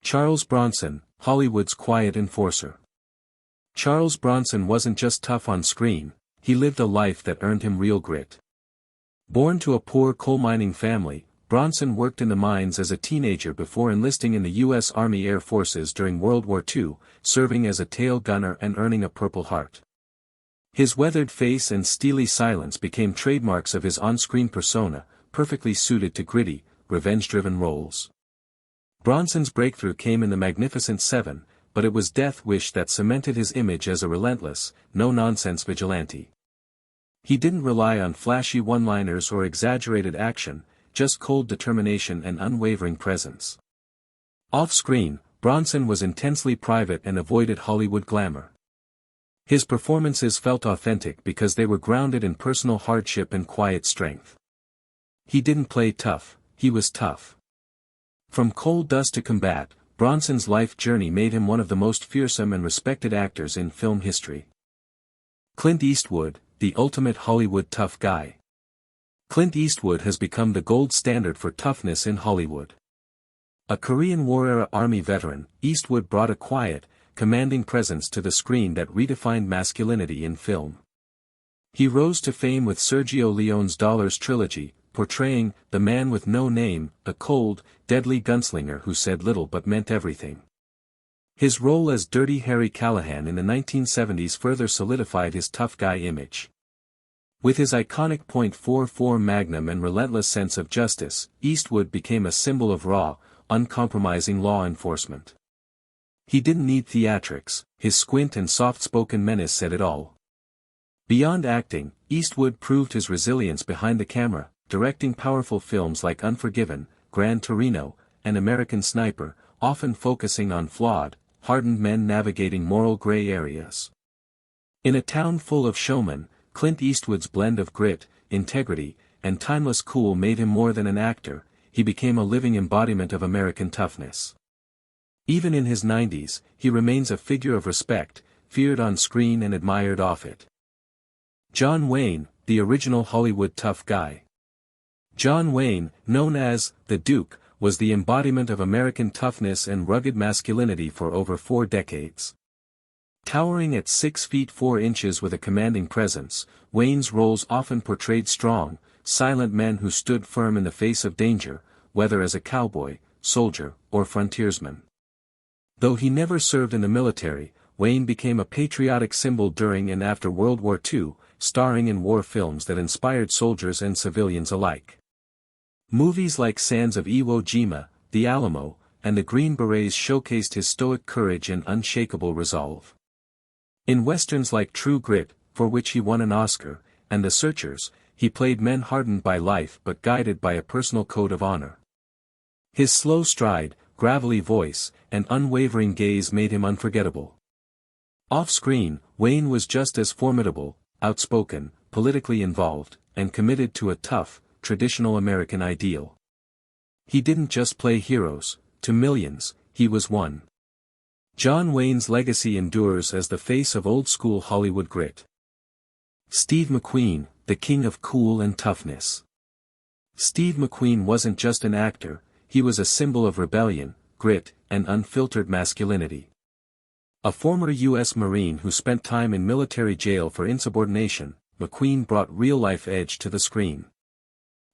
Charles Bronson, Hollywood's quiet enforcer. Charles Bronson wasn't just tough on screen, he lived a life that earned him real grit. Born to a poor coal mining family, Bronson worked in the mines as a teenager before enlisting in the U.S. Army Air Forces during World War II, serving as a tail gunner and earning a Purple Heart. His weathered face and steely silence became trademarks of his on-screen persona, perfectly suited to gritty, revenge-driven roles. Bronson's breakthrough came in The Magnificent Seven, but it was Death Wish that cemented his image as a relentless, no-nonsense vigilante. He didn't rely on flashy one-liners or exaggerated action, just cold determination and unwavering presence. Off-screen, Bronson was intensely private and avoided Hollywood glamour. His performances felt authentic because they were grounded in personal hardship and quiet strength. He didn't play tough, he was tough. From coal dust to combat, Bronson's life journey made him one of the most fearsome and respected actors in film history. Clint Eastwood, the ultimate Hollywood tough guy. Clint Eastwood has become the gold standard for toughness in Hollywood. A Korean War-era Army veteran, Eastwood brought a quiet, commanding presence to the screen that redefined masculinity in film. He rose to fame with Sergio Leone's Dollars trilogy, portraying the man with no name, a cold, deadly gunslinger who said little but meant everything. His role as Dirty Harry Callahan in the 1970s further solidified his tough guy image. With his iconic .44 Magnum and relentless sense of justice, Eastwood became a symbol of raw, uncompromising law enforcement. He didn't need theatrics, his squint and soft-spoken menace said it all. Beyond acting, Eastwood proved his resilience behind the camera, directing powerful films like Unforgiven, Gran Torino, and American Sniper, often focusing on flawed, hardened men navigating moral gray areas. In a town full of showmen, Clint Eastwood's blend of grit, integrity, and timeless cool made him more than an actor, he became a living embodiment of American toughness. Even in his 90s, he remains a figure of respect, feared on screen and admired off it. John Wayne, the original Hollywood tough guy. John Wayne, known as the Duke, was the embodiment of American toughness and rugged masculinity for over 4 decades. Towering at 6 feet 4 inches with a commanding presence, Wayne's roles often portrayed strong, silent men who stood firm in the face of danger, whether as a cowboy, soldier, or frontiersman. Though he never served in the military, Wayne became a patriotic symbol during and after World War II, starring in war films that inspired soldiers and civilians alike. Movies like Sands of Iwo Jima, The Alamo, and The Green Berets showcased his stoic courage and unshakable resolve. In westerns like True Grit, for which he won an Oscar, and The Searchers, he played men hardened by life but guided by a personal code of honor. His slow stride, gravelly voice, and unwavering gaze made him unforgettable. Off-screen, Wayne was just as formidable, outspoken, politically involved, and committed to a tough, traditional American ideal. He didn't just play heroes, to millions, he was one. John Wayne's legacy endures as the face of old-school Hollywood grit. Steve McQueen, the king of cool and toughness. Steve McQueen wasn't just an actor, he was a symbol of rebellion, grit, and unfiltered masculinity. A former U.S. Marine who spent time in military jail for insubordination, McQueen brought real-life edge to the screen.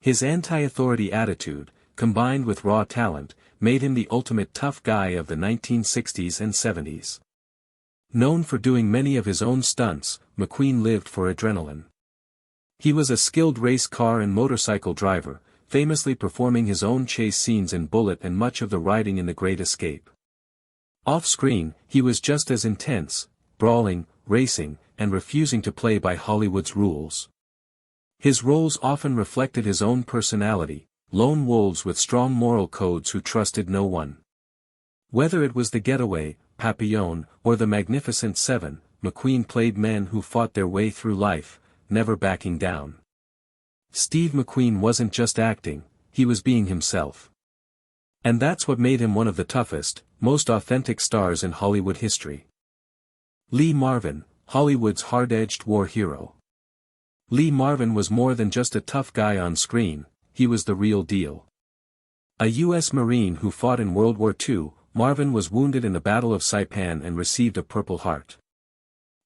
His anti-authority attitude, combined with raw talent, made him the ultimate tough guy of the 1960s and 70s. Known for doing many of his own stunts, McQueen lived for adrenaline. He was a skilled race car and motorcycle driver, famously performing his own chase scenes in Bullitt and much of the riding in The Great Escape. Off-screen, he was just as intense, brawling, racing, and refusing to play by Hollywood's rules. His roles often reflected his own personality, lone wolves with strong moral codes who trusted no one. Whether it was The Getaway, Papillon, or The Magnificent Seven, McQueen played men who fought their way through life, never backing down. Steve McQueen wasn't just acting, he was being himself. And that's what made him one of the toughest, most authentic stars in Hollywood history. Lee Marvin, Hollywood's hard-edged war hero. Lee Marvin was more than just a tough guy on screen, he was the real deal. A U.S. Marine who fought in World War II, Marvin was wounded in the Battle of Saipan and received a Purple Heart.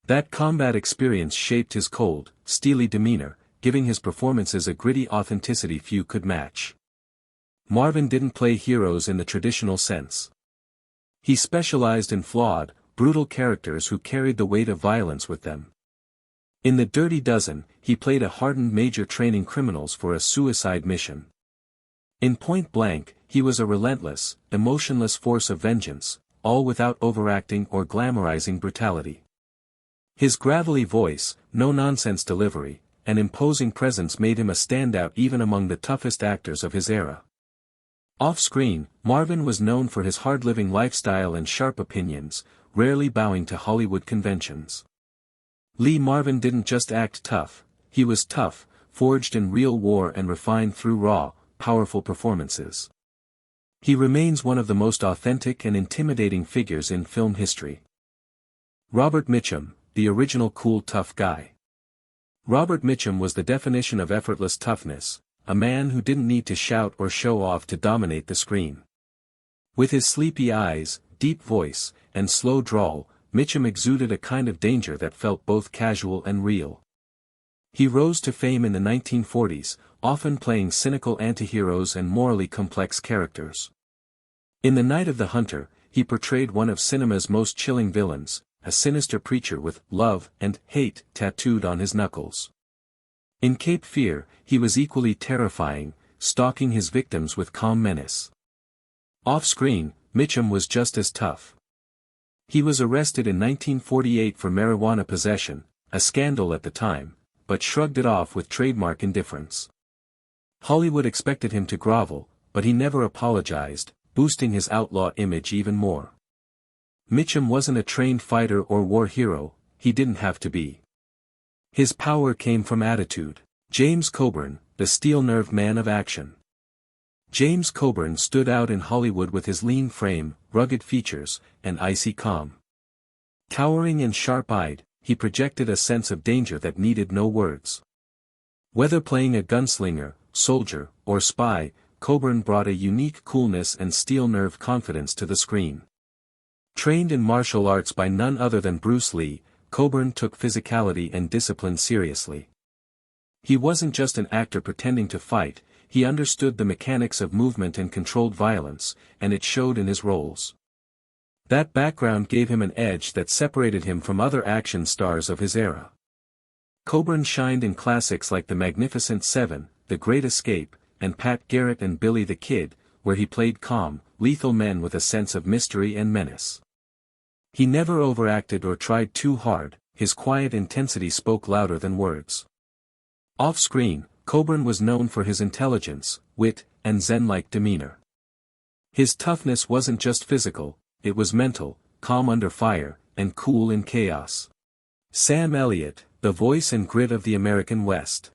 That combat experience shaped his cold, steely demeanor, giving his performances a gritty authenticity few could match. Marvin didn't play heroes in the traditional sense. He specialized in flawed, brutal characters who carried the weight of violence with them. In The Dirty Dozen, he played a hardened major training criminals for a suicide mission. In Point Blank, he was a relentless, emotionless force of vengeance, all without overacting or glamorizing brutality. His gravelly voice, no-nonsense delivery, and imposing presence made him a standout even among the toughest actors of his era. Off-screen, Marvin was known for his hard-living lifestyle and sharp opinions, rarely bowing to Hollywood conventions. Lee Marvin didn't just act tough, he was tough, forged in real war and refined through raw, powerful performances. He remains one of the most authentic and intimidating figures in film history. Robert Mitchum, the original cool tough guy. Robert Mitchum was the definition of effortless toughness, a man who didn't need to shout or show off to dominate the screen. With his sleepy eyes, deep voice, and slow drawl, Mitchum exuded a kind of danger that felt both casual and real. He rose to fame in the 1940s, often playing cynical antiheroes and morally complex characters. In The Night of the Hunter, he portrayed one of cinema's most chilling villains, a sinister preacher with love and hate tattooed on his knuckles. In Cape Fear, he was equally terrifying, stalking his victims with calm menace. Off-screen, Mitchum was just as tough. He was arrested in 1948 for marijuana possession, a scandal at the time, but shrugged it off with trademark indifference. Hollywood expected him to grovel, but he never apologized, boosting his outlaw image even more. Mitchum wasn't a trained fighter or war hero, he didn't have to be. His power came from attitude. James Coburn, the steel-nerved man of action. James Coburn stood out in Hollywood with his lean frame, rugged features, and icy calm. Towering and sharp-eyed, he projected a sense of danger that needed no words. Whether playing a gunslinger, soldier, or spy, Coburn brought a unique coolness and steel-nerved confidence to the screen. Trained in martial arts by none other than Bruce Lee, Coburn took physicality and discipline seriously. He wasn't just an actor pretending to fight, he understood the mechanics of movement and controlled violence, and it showed in his roles. That background gave him an edge that separated him from other action stars of his era. Coburn shined in classics like The Magnificent Seven, The Great Escape, and Pat Garrett and Billy the Kid, where he played calm, lethal men with a sense of mystery and menace. He never overacted or tried too hard, his quiet intensity spoke louder than words. Off-screen, Coburn was known for his intelligence, wit, and zen-like demeanor. His toughness wasn't just physical, it was mental, calm under fire, and cool in chaos. Sam Elliott, the voice and grit of the American West.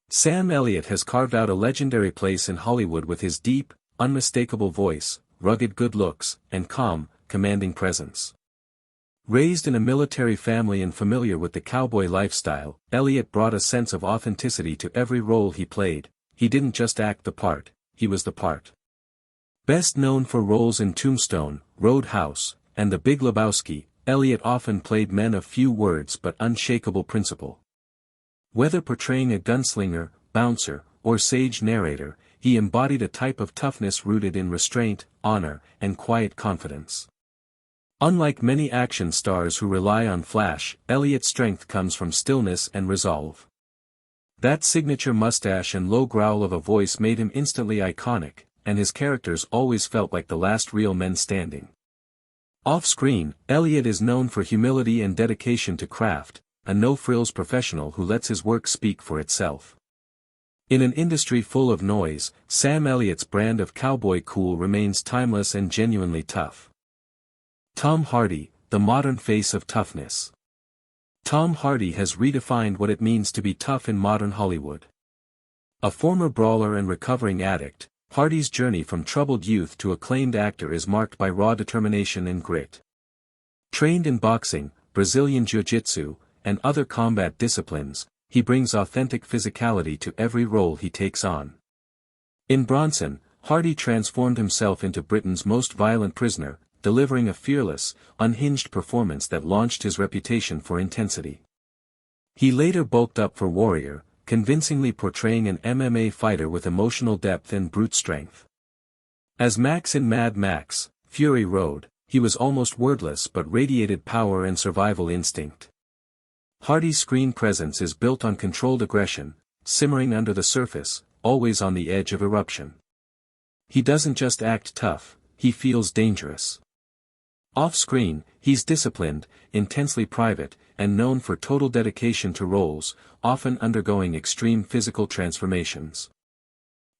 Sam Elliott has carved out a legendary place in Hollywood with his deep, unmistakable voice, rugged good looks, and calm, commanding presence. Raised in a military family and familiar with the cowboy lifestyle, Elliott brought a sense of authenticity to every role he played. He didn't just act the part, he was the part. Best known for roles in Tombstone, Roadhouse, and The Big Lebowski, Elliott often played men of few words but unshakable principle. Whether portraying a gunslinger, bouncer, or sage narrator, he embodied a type of toughness rooted in restraint, honor, and quiet confidence. Unlike many action stars who rely on flash, Elliott's strength comes from stillness and resolve. That signature mustache and low growl of a voice made him instantly iconic, and his characters always felt like the last real men standing. Off-screen, Elliott is known for humility and dedication to craft, a no-frills professional who lets his work speak for itself. In an industry full of noise, Sam Elliott's brand of cowboy cool remains timeless and genuinely tough. Tom Hardy, the modern face of toughness. Tom Hardy has redefined what it means to be tough in modern Hollywood. A former brawler and recovering addict, Hardy's journey from troubled youth to acclaimed actor is marked by raw determination and grit. Trained in boxing, Brazilian jiu-jitsu, and other combat disciplines, he brings authentic physicality to every role he takes on. In Bronson, Hardy transformed himself into Britain's most violent prisoner, delivering a fearless, unhinged performance that launched his reputation for intensity. He later bulked up for Warrior, convincingly portraying an MMA fighter with emotional depth and brute strength. As Max in Mad Max, Fury Road, he was almost wordless but radiated power and survival instinct. Hardy's screen presence is built on controlled aggression, simmering under the surface, always on the edge of eruption. He doesn't just act tough, he feels dangerous. Off-screen, he's disciplined, intensely private, and known for total dedication to roles, often undergoing extreme physical transformations.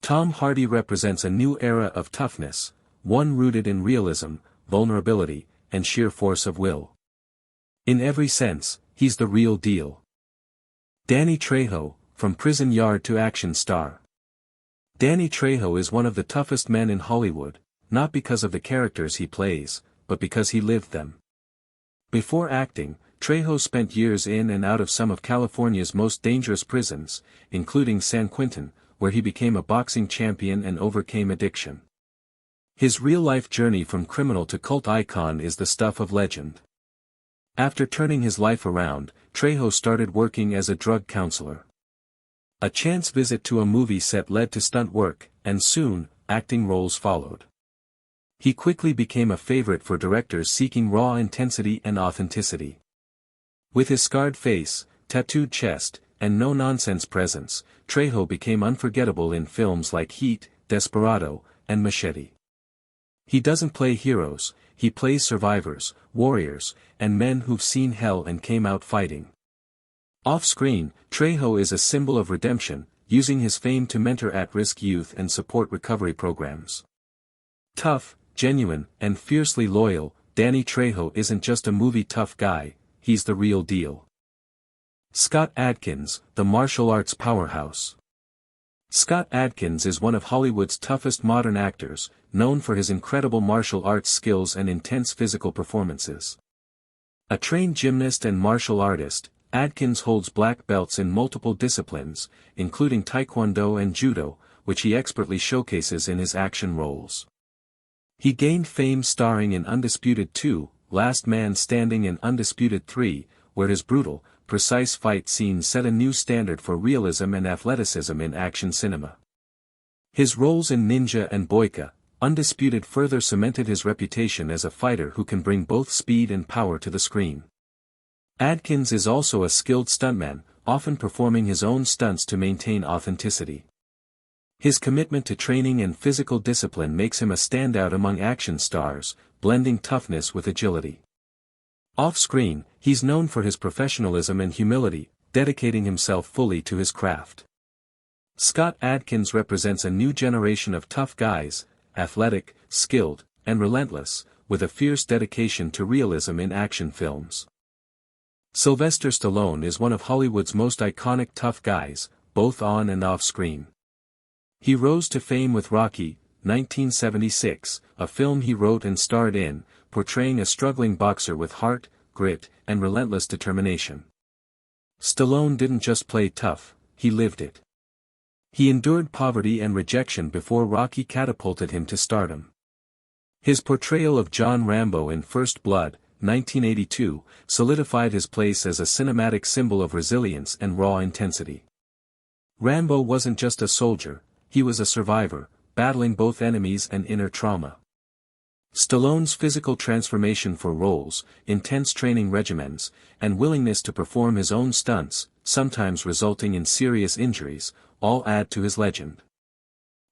Tom Hardy represents a new era of toughness, one rooted in realism, vulnerability, and sheer force of will. In every sense, he's the real deal. Danny Trejo, from prison yard to action star. Danny Trejo is one of the toughest men in Hollywood, not because of the characters he plays, but because he lived them. Before acting, Trejo spent years in and out of some of California's most dangerous prisons, including San Quentin, where he became a boxing champion and overcame addiction. His real-life journey from criminal to cult icon is the stuff of legend. After turning his life around, Trejo started working as a drug counselor. A chance visit to a movie set led to stunt work, and soon, acting roles followed. He quickly became a favorite for directors seeking raw intensity and authenticity. With his scarred face, tattooed chest, and no-nonsense presence, Trejo became unforgettable in films like Heat, Desperado, and Machete. He doesn't play heroes, he plays survivors, warriors, and men who've seen hell and came out fighting. Off-screen, Trejo is a symbol of redemption, using his fame to mentor at-risk youth and support recovery programs. Tough, genuine, and fiercely loyal, Danny Trejo isn't just a movie tough guy, he's the real deal. Scott Adkins, the martial arts powerhouse. Scott Adkins is one of Hollywood's toughest modern actors, known for his incredible martial arts skills and intense physical performances. A trained gymnast and martial artist, Adkins holds black belts in multiple disciplines, including Taekwondo and Judo, which he expertly showcases in his action roles. He gained fame starring in Undisputed 2, Last Man Standing and Undisputed 3, where his brutal, precise fight scenes set a new standard for realism and athleticism in action cinema. His roles in Ninja and Boyka, Undisputed further cemented his reputation as a fighter who can bring both speed and power to the screen. Adkins is also a skilled stuntman, often performing his own stunts to maintain authenticity. His commitment to training and physical discipline makes him a standout among action stars, blending toughness with agility. Off-screen, he's known for his professionalism and humility, dedicating himself fully to his craft. Scott Adkins represents a new generation of tough guys, athletic, skilled, and relentless, with a fierce dedication to realism in action films. Sylvester Stallone is one of Hollywood's most iconic tough guys, both on and off-screen. He rose to fame with Rocky, 1976, a film he wrote and starred in, portraying a struggling boxer with heart, grit, and relentless determination. Stallone didn't just play tough, he lived it. He endured poverty and rejection before Rocky catapulted him to stardom. His portrayal of John Rambo in First Blood, 1982, solidified his place as a cinematic symbol of resilience and raw intensity. Rambo wasn't just a soldier, he was a survivor, battling both enemies and inner trauma. Stallone's physical transformation for roles, intense training regimens, and willingness to perform his own stunts, sometimes resulting in serious injuries, all add to his legend.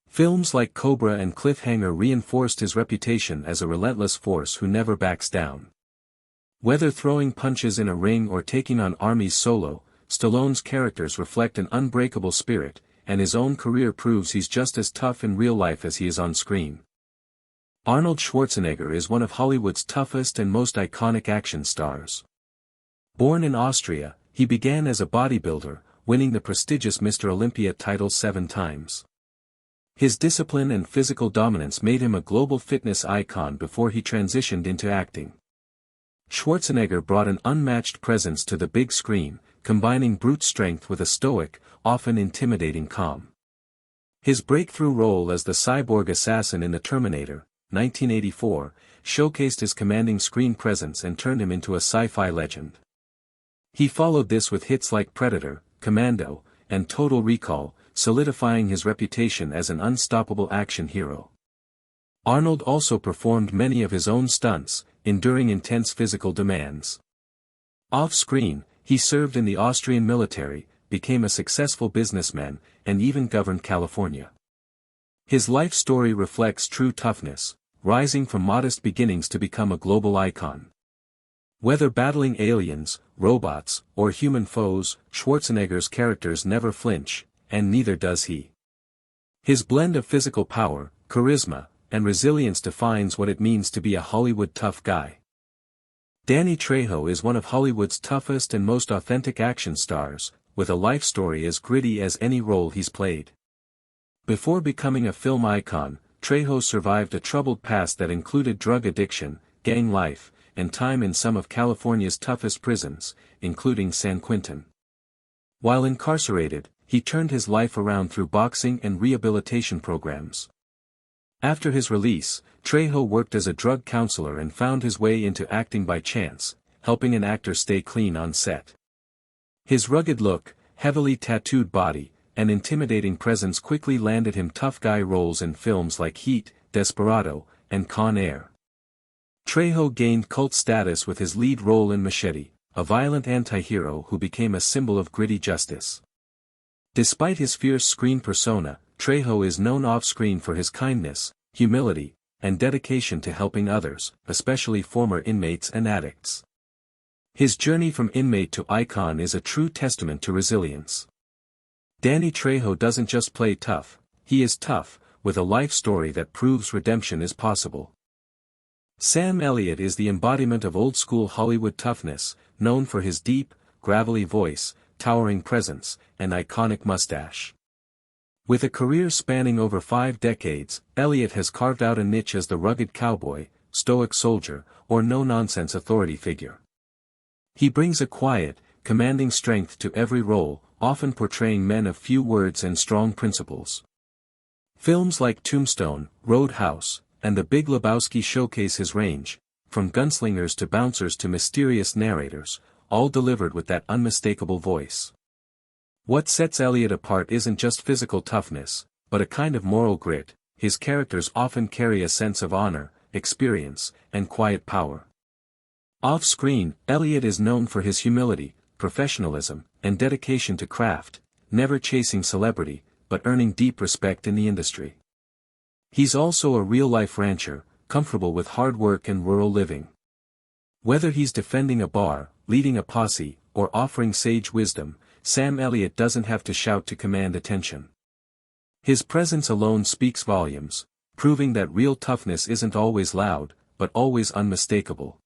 Films like Cobra and Cliffhanger reinforced his reputation as a relentless force who never backs down. Whether throwing punches in a ring or taking on armies solo, Stallone's characters reflect an unbreakable spirit, and his own career proves he's just as tough in real life as he is on screen. Arnold Schwarzenegger is one of Hollywood's toughest and most iconic action stars. Born in Austria, he began as a bodybuilder, winning the prestigious Mr. Olympia title 7 times. His discipline and physical dominance made him a global fitness icon before he transitioned into acting. Schwarzenegger brought an unmatched presence to the big screen, combining brute strength with a stoic, often intimidating calm. His breakthrough role as the cyborg assassin in The Terminator, 1984, showcased his commanding screen presence and turned him into a sci-fi legend. He followed this with hits like Predator, Commando, and Total Recall, solidifying his reputation as an unstoppable action hero. Arnold also performed many of his own stunts, enduring intense physical demands. Off-screen, he served in the Austrian military, became a successful businessman, and even governed California. His life story reflects true toughness, rising from modest beginnings to become a global icon. Whether battling aliens, robots, or human foes, Schwarzenegger's characters never flinch, and neither does he. His blend of physical power, charisma, and resilience defines what it means to be a Hollywood tough guy. Danny Trejo is one of Hollywood's toughest and most authentic action stars, with a life story as gritty as any role he's played. Before becoming a film icon, Trejo survived a troubled past that included drug addiction, gang life, and time in some of California's toughest prisons, including San Quentin. While incarcerated, he turned his life around through boxing and rehabilitation programs. After his release, Trejo worked as a drug counselor and found his way into acting by chance, helping an actor stay clean on set. His rugged look, heavily tattooed body, and intimidating presence quickly landed him tough guy roles in films like Heat, Desperado, and Con Air. Trejo gained cult status with his lead role in Machete, a violent anti-hero who became a symbol of gritty justice. Despite his fierce screen persona, Trejo is known off-screen for his kindness, humility, and dedication to helping others, especially former inmates and addicts. His journey from inmate to icon is a true testament to resilience. Danny Trejo doesn't just play tough, he is tough, with a life story that proves redemption is possible. Sam Elliott is the embodiment of old-school Hollywood toughness, known for his deep, gravelly voice, towering presence, and iconic mustache. With a career spanning over 5 decades, Elliott has carved out a niche as the rugged cowboy, stoic soldier, or no-nonsense authority figure. He brings a quiet, commanding strength to every role, often portraying men of few words and strong principles. Films like Tombstone, Roadhouse, and The Big Lebowski showcase his range, from gunslingers to bouncers to mysterious narrators, all delivered with that unmistakable voice. What sets Elliott apart isn't just physical toughness, but a kind of moral grit. His characters often carry a sense of honor, experience, and quiet power. Off-screen, Elliott is known for his humility, professionalism, and dedication to craft, never chasing celebrity, but earning deep respect in the industry. He's also a real-life rancher, comfortable with hard work and rural living. Whether he's defending a bar, leading a posse, or offering sage wisdom, Sam Elliott doesn't have to shout to command attention. His presence alone speaks volumes, proving that real toughness isn't always loud, but always unmistakable.